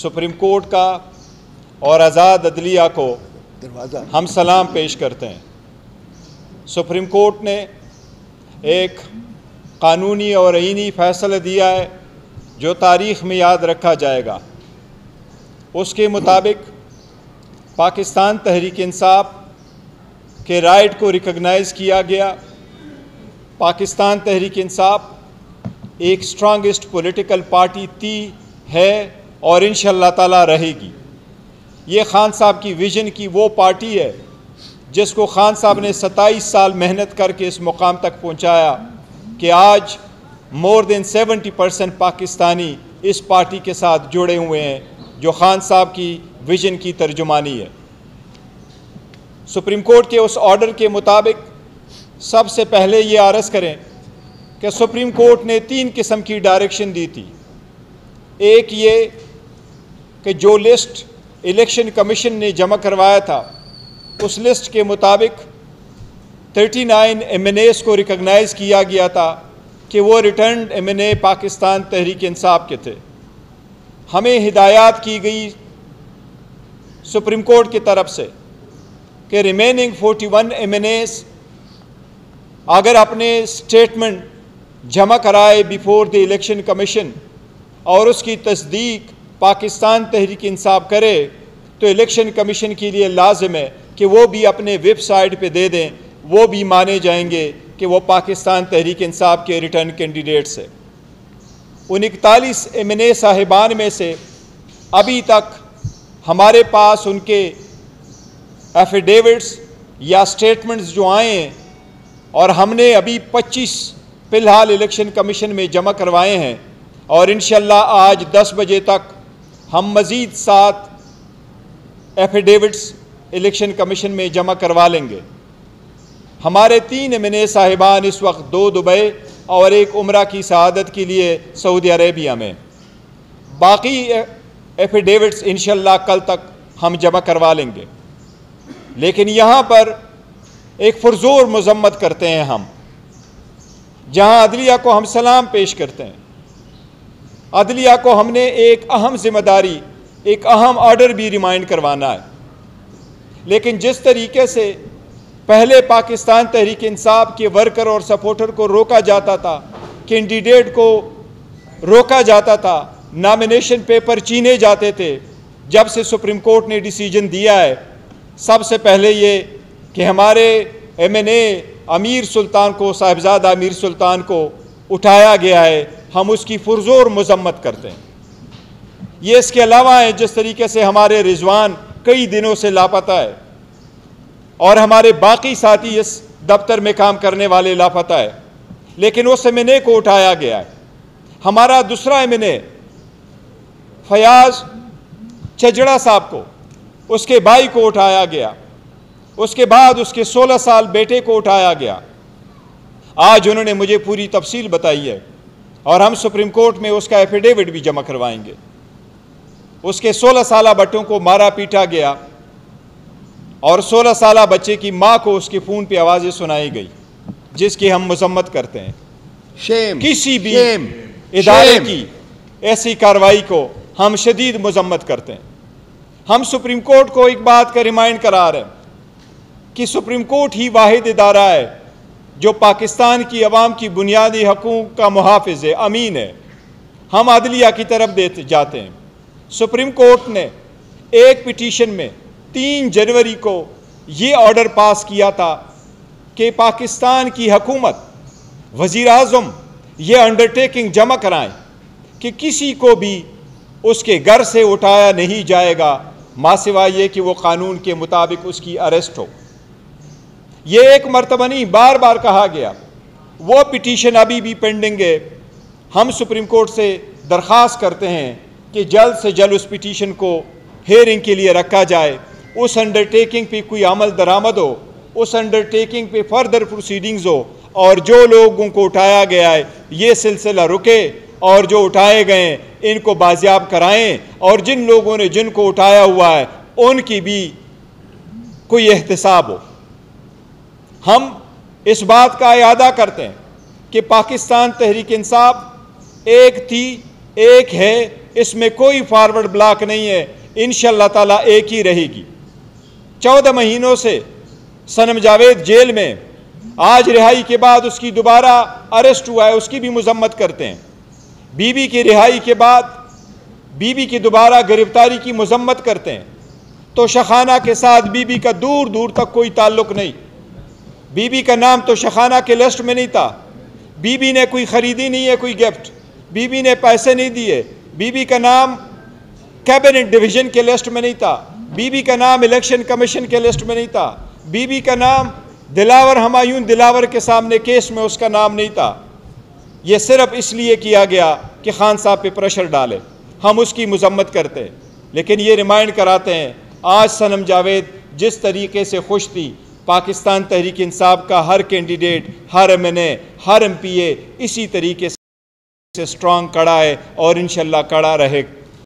Supreme court का और आज़ाद अदलिया को हम सलाम पेश करते हैं। सुप्रीम कोर्ट ने एक कानूनी और आईनी फ़ैसला दिया है जो तारीख़ में याद रखा जाएगा। उसके मुताबिक पाकिस्तान तहरीक इंसाफ के राइट को रिकॉग्नाइज़ किया गया। पाकिस्तान तहरीक इंसाफ एक स्ट्रॉन्गेस्ट पॉलिटिकल पार्टी थी, है और इंशाअल्लाह ताला रहेगी। ये खान साहब की विज़न की वो पार्टी है जिसको खान साहब ने 27 साल मेहनत करके इस मुकाम तक पहुंचाया कि आज मोर देन 70% पाकिस्तानी इस पार्टी के साथ जुड़े हुए हैं, जो खान साहब की विज़न की तर्जुमानी है। सुप्रीम कोर्ट के उस ऑर्डर के मुताबिक सबसे पहले ये अर्ज़ करें कि सुप्रीम कोर्ट ने 3 किस्म की डायरेक्शन दी थी। एक ये कि जो लिस्ट इलेक्शन कमीशन ने जमा करवाया था उस लिस्ट के मुताबिक 39 MNAs को रिकॉग्नाइज़ किया गया था कि वो रिटर्न MNA पाकिस्तान तहरीक इंसाफ के थे। हमें हिदायत की गई सुप्रीम कोर्ट की तरफ से कि रिमेनिंग 41 MNAs अगर अपने स्टेटमेंट जमा कराए बिफोर द इलेक्शन कमीशन और उसकी तस्दीक पाकिस्तान तहरीक इंसाफ करे तो इलेक्शन कमीशन के लिए लाजिम है कि वो भी अपने वेबसाइट पे दे दें, वो भी माने जाएंगे कि वो पाकिस्तान तहरीक इंसाफ के रिटर्न कैंडिडेट्स है। उन 41 MNA साहिबान में से अभी तक हमारे पास उनके एफिडेविट्स या स्टेटमेंट्स जो आए हैं और हमने अभी 25 फ़िलहाल इलेक्शन कमीशन में जमा करवाए हैं और इंशाअल्लाह आज 10 बजे तक हम मज़ीद 7 एफिडेविट्स इलेक्शन कमीशन में जमा करवा लेंगे। हमारे 3 MNA साहिबान इस वक्त 2 दुबई और 1 उम्रा की शहादत के लिए सऊदी अरेबिया में। बाकी एफिडेविट्स इंशाअल्लाह कल तक हम जमा करवा लेंगे। लेकिन यहाँ पर एक पुरज़ोर मज़म्मत करते हैं हम, जहाँ अदलिया को हम सलाम पेश करते हैं। अदलिया को हमने एक अहम जिम्मेदारी, एक अहम ऑर्डर भी रिमाइंड करवाना है। लेकिन जिस तरीके से पहले पाकिस्तान तहरीक इंसाफ के वर्कर और सपोर्टर को रोका जाता था, कैंडिडेट को रोका जाता था, नॉमिनेशन पेपर छीने जाते थे, जब से सुप्रीम कोर्ट ने डिसीजन दिया है सबसे पहले ये कि हमारे MNA अमीर सुल्तान को, साहिबजादा अमीर सुल्तान को उठाया गया है, हम उसकी पुरज़ोर मज़म्मत करते हैं। ये इसके अलावा है जिस तरीके से हमारे रिजवान कई दिनों से लापता है और हमारे बाकी साथी इस दफ्तर में काम करने वाले लापता है, लेकिन उस MNA को उठाया गया है। हमारा दूसरा MNA फयाज चजड़ा साहब को, उसके भाई को उठाया गया, उसके बाद उसके 16 साल बेटे को उठाया गया। आज उन्होंने मुझे पूरी तफसील बताई है और हम सुप्रीम कोर्ट में उसका एफिडेविट भी जमा करवाएंगे। उसके 16 साल बच्चों को मारा पीटा गया और 16 साल बच्चे की माँ को उसके फ़ोन पे आवाज़ें सुनाई गई, जिसकी हम मज़म्मत करते हैं। किसी भी इदारे की ऐसी कार्रवाई को हम शदीद मज़म्मत करते हैं। हम सुप्रीम कोर्ट को एक बात का रिमाइंड करा रहे हैं कि सुप्रीम कोर्ट ही वाहिद इदारा है जो पाकिस्तान की अवाम की बुनियादी हकूक़ का मुहाफ़िज़ है, अमीन है। हम अदलिया की तरफ देते जाते हैं। सुप्रीम कोर्ट ने एक पिटीशन में 3 जनवरी को ये ऑर्डर पास किया था कि पाकिस्तान की हुकूमत, वज़ीर आज़म ये अंडरटेकिंग जमा कराएं कि किसी को भी उसके घर से उठाया नहीं जाएगा माँ सिवाय ये कि वो कानून के मुताबिक उसकी अरेस्ट हो। ये एक मरतबा नहीं, बार बार कहा गया। वो पिटीशन अभी भी पेंडिंग है। हम सुप्रीम कोर्ट से दरख्वास्त करते हैं कि जल्द से जल्द उस पिटीशन को हेयरिंग के लिए रखा जाए, उस अंडरटेकिंग पे कोई अमल दरामद हो, उस अंडरटेकिंग पे फर्दर प्रोसीडिंग्स हो और जो लोगों को उठाया गया है ये सिलसिला रुके और जो उठाए गए इनको बाजियाब कराएं और जिन लोगों ने जिनको उठाया हुआ है उनकी भी कोई एहतसाब हो। हम इस बात का इयादा करते हैं कि पाकिस्तान तहरीक इंसाफ एक थी एक है, इसमें कोई फॉरवर्ड ब्लॉक नहीं है, इंशाअल्लाह ताला एक ही रहेगी। 14 महीनों से सनम जावेद जेल में, आज रिहाई के बाद उसकी दोबारा अरेस्ट हुआ है, उसकी भी मजम्मत करते हैं। बीबी की रिहाई के बाद बीबी की दोबारा गिरफ्तारी की मजम्मत करते हैं। तो शखाना के साथ बीबी का दूर दूर तक कोई ताल्लुक नहीं। बीबी का नाम तो शखाना के लिस्ट में नहीं था। बीबी ने कोई ख़रीदी नहीं है कोई गिफ्ट, बीबी ने पैसे नहीं दिए, बीबी का नाम कैबिनेट डिवीज़न के लिस्ट में नहीं था, बीबी का नाम इलेक्शन कमीशन के लिस्ट में नहीं था, बीबी का नाम दिलावर हमायूं दिलावर के सामने केस में उसका नाम नहीं था। यह सिर्फ इसलिए किया गया कि खान साहब पे प्रेशर डाले। हम उसकी मजम्मत करते हैं, लेकिन ये रिमाइंड कराते हैं आज सनम जावेद जिस तरीके से खुश थी, पाकिस्तान तहरीक इंसाफ का हर कैंडिडेट, हर MNA, हर MPA इसी तरीके से स्ट्रांग खड़ा है और इंशाल्लाह खड़ा रहेगा।